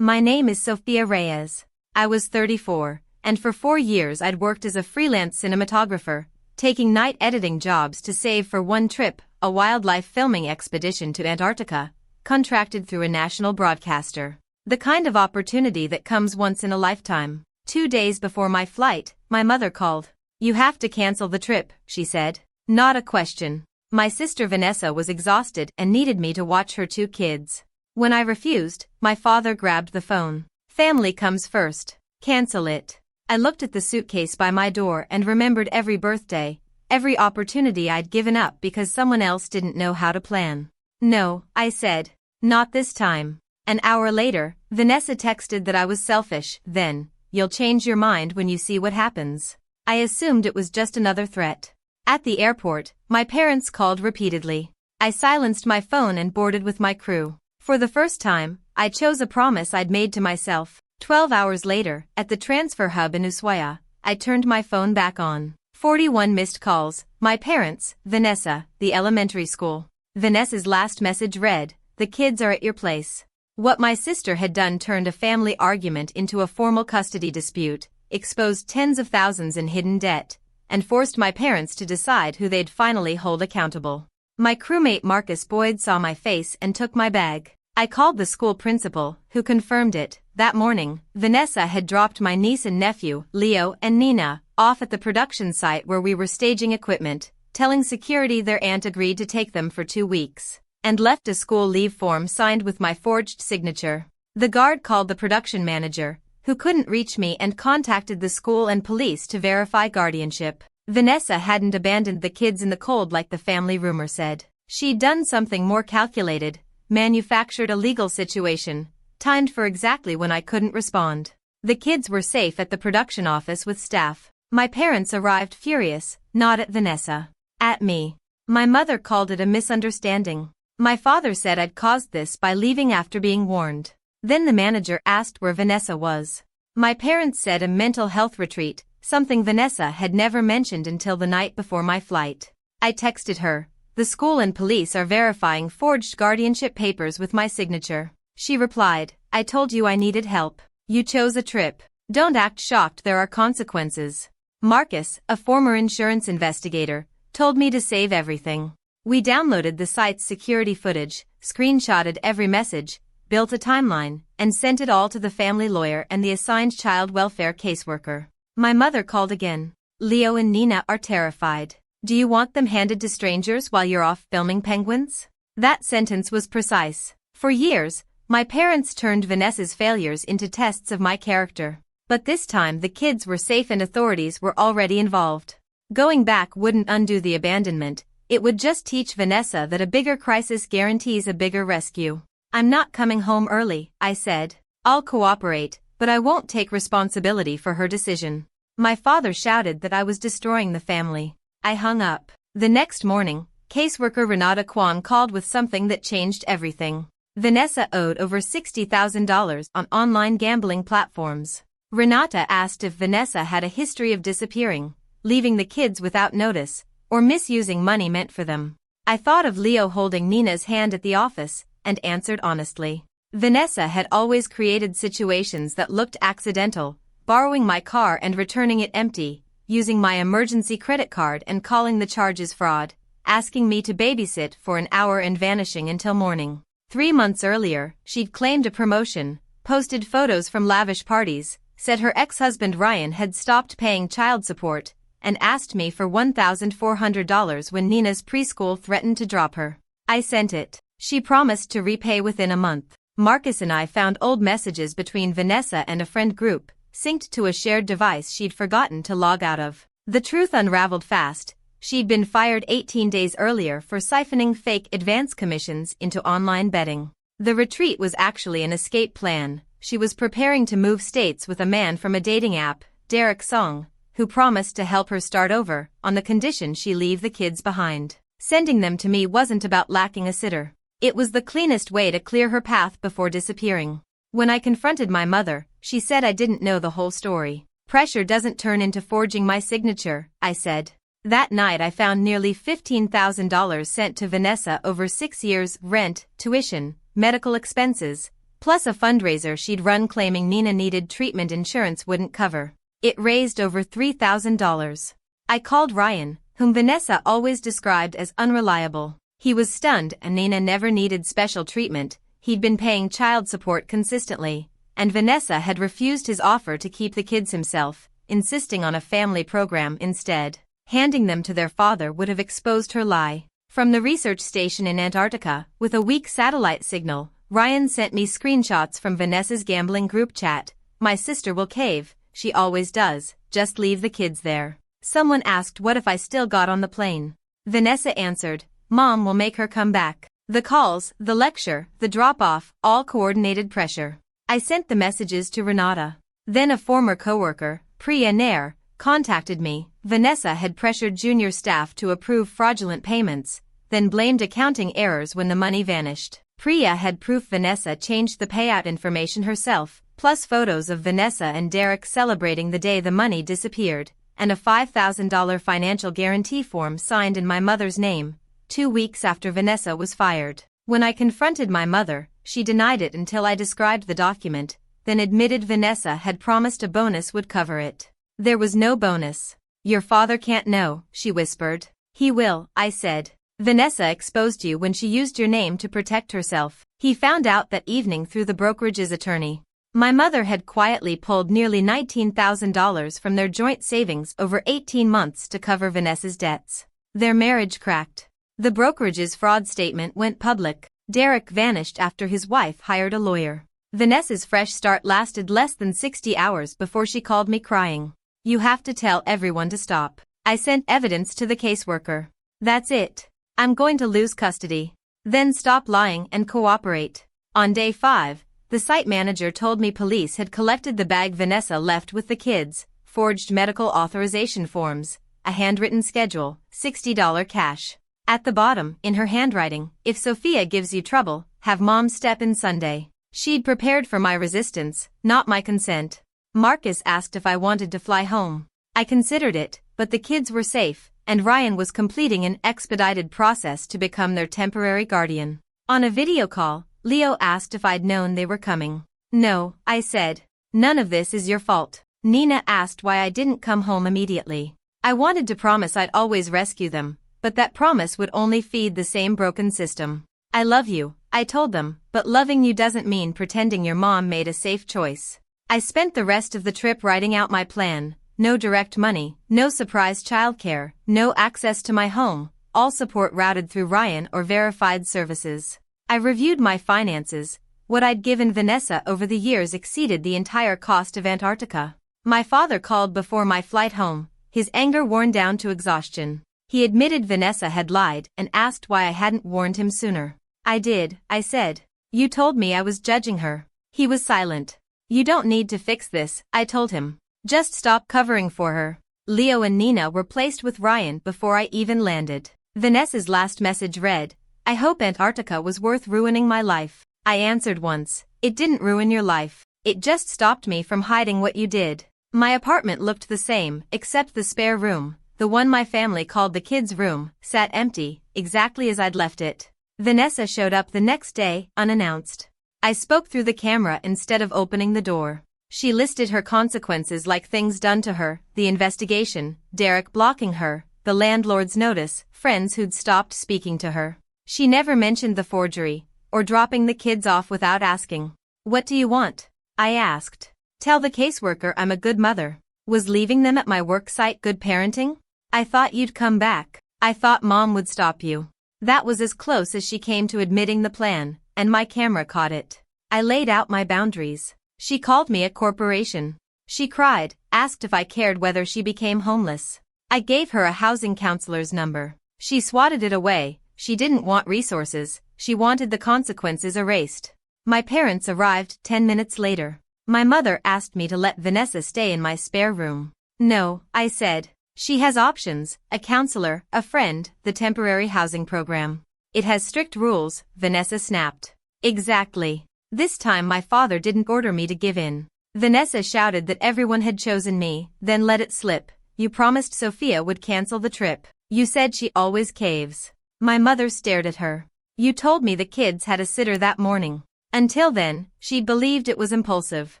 My name is Sophia Reyes. I was 34, and for 4 years I'd worked as a freelance cinematographer, taking night editing jobs to save for one trip, a wildlife filming expedition to Antarctica, contracted through a national broadcaster. The kind of opportunity that comes once in a lifetime. 2 days before my flight, my mother called. "You have to cancel the trip," she said. Not a question. My sister Vanessa was exhausted and needed me to watch her 2 kids. When I refused, my father grabbed the phone. "Family comes first. Cancel it." I looked at the suitcase by my door and remembered every birthday, every opportunity I'd given up because someone else didn't know how to plan. "No," I said. "Not this time." An hour later, Vanessa texted that I was selfish. Then, "You'll change your mind when you see what happens." I assumed it was just another threat. At the airport, my parents called repeatedly. I silenced my phone and boarded with my crew. For the first time, I chose a promise I'd made to myself. 12 hours later, at the transfer hub in Ushuaia, I turned my phone back on. 41 missed calls. My parents, Vanessa, the elementary school. Vanessa's last message read, "The kids are at your place." What my sister had done turned a family argument into a formal custody dispute, exposed tens of thousands in hidden debt, and forced my parents to decide who they'd finally hold accountable. My crewmate Marcus Boyd saw my face and took my bag. I called the school principal, who confirmed it. That morning, Vanessa had dropped my niece and nephew, Leo and Nina, off at the production site where we were staging equipment, telling security their aunt agreed to take them for 2 weeks, and left a school leave form signed with my forged signature. The guard called the production manager, who couldn't reach me, and contacted the school and police to verify guardianship. Vanessa hadn't abandoned the kids in the cold like the family rumor said. She'd done something more calculated, manufactured a legal situation, timed for exactly when I couldn't respond. The kids were safe at the production office with staff. My parents arrived furious, not at Vanessa. At me. My mother called it a misunderstanding. My father said I'd caused this by leaving after being warned. Then the manager asked where Vanessa was. My parents said a mental health retreat, something Vanessa had never mentioned until the night before my flight. I texted her, "The school and police are verifying forged guardianship papers with my signature." She replied, "I told you I needed help. You chose a trip. Don't act shocked, there are consequences." Marcus, a former insurance investigator, told me to save everything. We downloaded the site's security footage, screenshotted every message, built a timeline, and sent it all to the family lawyer and the assigned child welfare caseworker. My mother called again. "Leo and Nina are terrified. Do you want them handed to strangers while you're off filming penguins?" That sentence was precise. For years, my parents turned Vanessa's failures into tests of my character. But this time the kids were safe and authorities were already involved. Going back wouldn't undo the abandonment, it would just teach Vanessa that a bigger crisis guarantees a bigger rescue. "I'm not coming home early," I said. "I'll cooperate, but I won't take responsibility for her decision." My father shouted that I was destroying the family. I hung up. The next morning, caseworker Renata Kwan called with something that changed everything. Vanessa owed over $60,000 on online gambling platforms. Renata asked if Vanessa had a history of disappearing, leaving the kids without notice, or misusing money meant for them. I thought of Leo holding Nina's hand at the office, and answered honestly. Vanessa had always created situations that looked accidental, borrowing my car and returning it empty, using my emergency credit card and calling the charges fraud, asking me to babysit for an hour and vanishing until morning. 3 months earlier, she'd claimed a promotion, posted photos from lavish parties, said her ex-husband Ryan had stopped paying child support, and asked me for $1,400 when Nina's preschool threatened to drop her. I sent it. She promised to repay within a month. Marcus and I found old messages between Vanessa and a friend group, synced to a shared device she'd forgotten to log out of. The truth unraveled fast. She'd been fired 18 days earlier for siphoning fake advance commissions into online betting. The retreat was actually an escape plan. She was preparing to move states with a man from a dating app, Derek Song, who promised to help her start over, on the condition she leave the kids behind. Sending them to me wasn't about lacking a sitter. It was the cleanest way to clear her path before disappearing. When I confronted my mother, she said I didn't know the whole story. "Pressure doesn't turn into forging my signature," I said. That night I found nearly $15,000 sent to Vanessa over 6 years, rent, tuition, medical expenses, plus a fundraiser she'd run claiming Nina needed treatment insurance wouldn't cover. It raised over $3,000. I called Ryan, whom Vanessa always described as unreliable. He was stunned, and Nina never needed special treatment. He'd been paying child support consistently, and Vanessa had refused his offer to keep the kids himself, insisting on a family program instead. Handing them to their father would have exposed her lie. From the research station in Antarctica, with a weak satellite signal, Ryan sent me screenshots from Vanessa's gambling group chat. "My sister will cave, she always does, just leave the kids there." Someone asked what if I still got on the plane. Vanessa answered, "Mom will make her come back." The calls, the lecture, the drop-off, all coordinated pressure. I sent the messages to Renata. Then a former coworker, Priya Nair, contacted me. Vanessa had pressured junior staff to approve fraudulent payments, then blamed accounting errors when the money vanished. Priya had proof Vanessa changed the payout information herself, plus photos of Vanessa and Derek celebrating the day the money disappeared, and a $5,000 financial guarantee form signed in my mother's name, 2 weeks after Vanessa was fired. When I confronted my mother, she denied it until I described the document, then admitted Vanessa had promised a bonus would cover it. There was no bonus. "Your father can't know," she whispered. "He will," I said. "Vanessa exposed you when she used your name to protect herself. He found out that evening through the brokerage's attorney." My mother had quietly pulled nearly $19,000 from their joint savings over 18 months to cover Vanessa's debts. Their marriage cracked. The brokerage's fraud statement went public. Derek vanished after his wife hired a lawyer. Vanessa's fresh start lasted less than 60 hours before she called me crying. "You have to tell everyone to stop." I sent evidence to the caseworker. "That's it. I'm going to lose custody. Then stop lying and cooperate." On day 5, the site manager told me police had collected the bag Vanessa left with the kids, forged medical authorization forms, a handwritten schedule, $60 cash. At the bottom, in her handwriting, "If Sophia gives you trouble, have Mom step in Sunday." She'd prepared for my resistance, not my consent. Marcus asked if I wanted to fly home. I considered it, but the kids were safe, and Ryan was completing an expedited process to become their temporary guardian. On a video call, Leo asked if I'd known they were coming. "No," I said. "None of this is your fault." Nina asked why I didn't come home immediately. I wanted to promise I'd always rescue them, but that promise would only feed the same broken system. "I love you," I told them, "but loving you doesn't mean pretending your mom made a safe choice." I spent the rest of the trip writing out my plan. No direct money, no surprise childcare, no access to my home, all support routed through Ryan or verified services. I reviewed my finances. What I'd given Vanessa over the years exceeded the entire cost of Antarctica. My father called before my flight home, his anger worn down to exhaustion. He admitted Vanessa had lied and asked why I hadn't warned him sooner. "I did," I said. "You told me I was judging her." He was silent. "You don't need to fix this," I told him. "Just stop covering for her." Leo and Nina were placed with Ryan before I even landed. Vanessa's last message read, "I hope Antarctica was worth ruining my life." I answered once, "It didn't ruin your life. It just stopped me from hiding what you did." My apartment looked the same, except the spare room, the one my family called the kids' room, sat empty, exactly as I'd left it. Vanessa showed up the next day, unannounced. I spoke through the camera instead of opening the door. She listed her consequences like things done to her: the investigation, Derek blocking her, the landlord's notice, friends who'd stopped speaking to her. She never mentioned the forgery, or dropping the kids off without asking. "What do you want?" I asked. "Tell the caseworker I'm a good mother." Was leaving them at my work site good parenting? "I thought you'd come back. I thought Mom would stop you." That was as close as she came to admitting the plan, and my camera caught it. I laid out my boundaries. She called me a corporation. She cried, asked if I cared whether she became homeless. I gave her a housing counselor's number. She swatted it away. She didn't want resources, she wanted the consequences erased. My parents arrived 10 minutes later. My mother asked me to let Vanessa stay in my spare room. "No," I said. "She has options, a counselor, a friend, the temporary housing program." "It has strict rules," Vanessa snapped. "Exactly. This time my father didn't order me to give in." Vanessa shouted that everyone had chosen me, then let it slip. "You promised Sophia would cancel the trip. You said she always caves." My mother stared at her. "You told me the kids had a sitter that morning." Until then, she'd believed it was impulsive.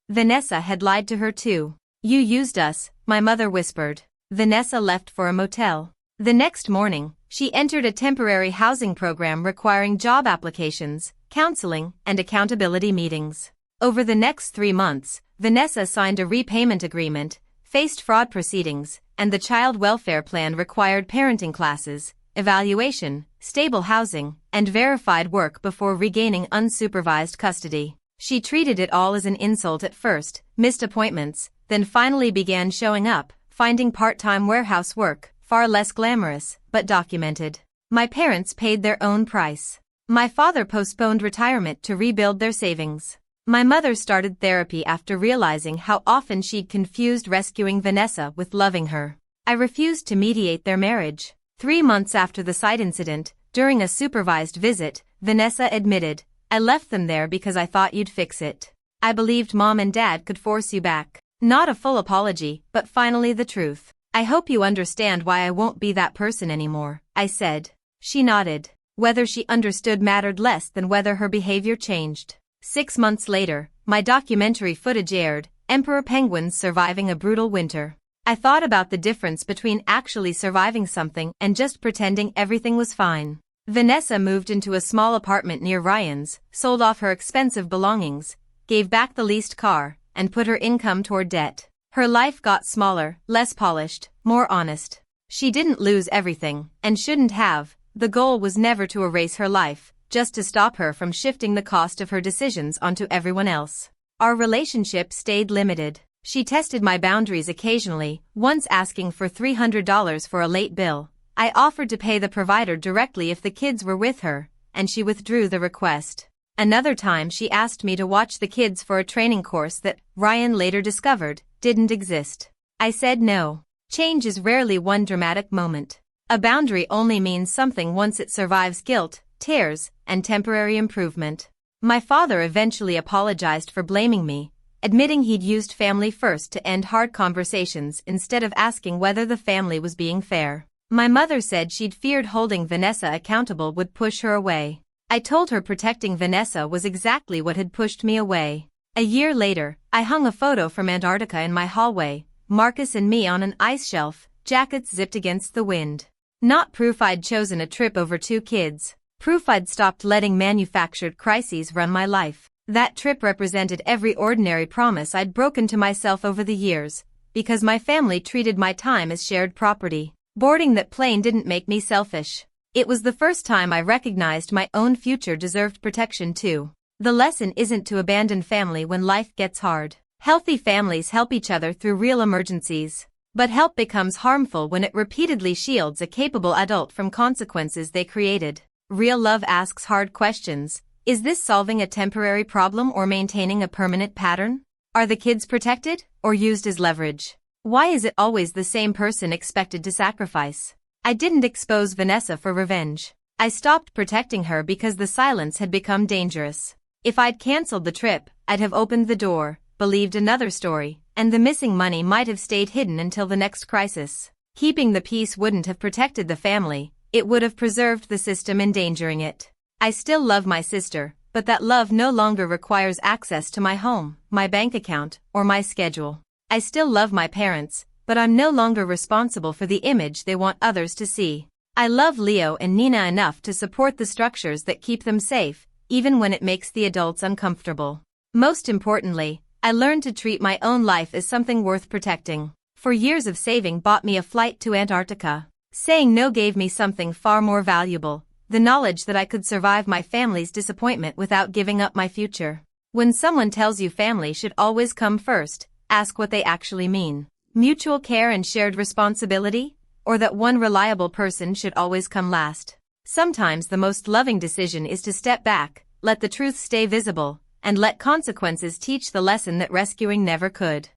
Vanessa had lied to her too. "You used us," my mother whispered. Vanessa left for a motel. The next morning, she entered a temporary housing program requiring job applications, counseling, and accountability meetings. Over the next 3 months, Vanessa signed a repayment agreement, faced fraud proceedings, and the child welfare plan required parenting classes, evaluation, stable housing, and verified work before regaining unsupervised custody. She treated it all as an insult at first, missed appointments, then finally began showing up, finding part-time warehouse work, far less glamorous, but documented. My parents paid their own price. My father postponed retirement to rebuild their savings. My mother started therapy after realizing how often she'd confused rescuing Vanessa with loving her. I refused to mediate their marriage. 3 months after the site incident, during a supervised visit, Vanessa admitted, "I left them there because I thought you'd fix it. I believed Mom and Dad could force you back." Not a full apology, but finally the truth. "I hope you understand why I won't be that person anymore," I said. She nodded. Whether she understood mattered less than whether her behavior changed. 6 months later, my documentary footage aired, Emperor Penguins Surviving a Brutal Winter. I thought about the difference between actually surviving something and just pretending everything was fine. Vanessa moved into a small apartment near Ryan's, sold off her expensive belongings, gave back the leased car, and put her income toward debt. Her life got smaller, less polished, more honest. She didn't lose everything, and shouldn't have. The goal was never to erase her life, just to stop her from shifting the cost of her decisions onto everyone else. Our relationship stayed limited. She tested my boundaries occasionally, once asking for $300 for a late bill. I offered to pay the provider directly if the kids were with her, and she withdrew the request. Another time she asked me to watch the kids for a training course that, Ryan later discovered, didn't exist. I said no. Change is rarely one dramatic moment. A boundary only means something once it survives guilt, tears, and temporary improvement. My father eventually apologized for blaming me, admitting he'd used family first to end hard conversations instead of asking whether the family was being fair. My mother said she'd feared holding Vanessa accountable would push her away. I told her protecting Vanessa was exactly what had pushed me away. A year later, I hung a photo from Antarctica in my hallway, Marcus and me on an ice shelf, jackets zipped against the wind. Not proof I'd chosen a trip over 2 kids. Proof I'd stopped letting manufactured crises run my life. That trip represented every ordinary promise I'd broken to myself over the years, because my family treated my time as shared property. Boarding that plane didn't make me selfish. It was the first time I recognized my own future deserved protection too. The lesson isn't to abandon family when life gets hard. Healthy families help each other through real emergencies. But help becomes harmful when it repeatedly shields a capable adult from consequences they created. Real love asks hard questions. Is this solving a temporary problem or maintaining a permanent pattern? Are the kids protected or used as leverage? Why is it always the same person expected to sacrifice? I didn't expose Vanessa for revenge. I stopped protecting her because the silence had become dangerous. If I'd canceled the trip, I'd have opened the door, believed another story, and the missing money might have stayed hidden until the next crisis. Keeping the peace wouldn't have protected the family, it would have preserved the system endangering it. I still love my sister, but that love no longer requires access to my home, my bank account, or my schedule. I still love my parents, but I'm no longer responsible for the image they want others to see. I love Leo and Nina enough to support the structures that keep them safe, even when it makes the adults uncomfortable. Most importantly, I learned to treat my own life as something worth protecting. For years of saving bought me a flight to Antarctica. Saying no gave me something far more valuable, the knowledge that I could survive my family's disappointment without giving up my future. When someone tells you family should always come first, ask what they actually mean. Mutual care and shared responsibility? Or that one reliable person should always come last? Sometimes the most loving decision is to step back, let the truth stay visible, and let consequences teach the lesson that rescuing never could.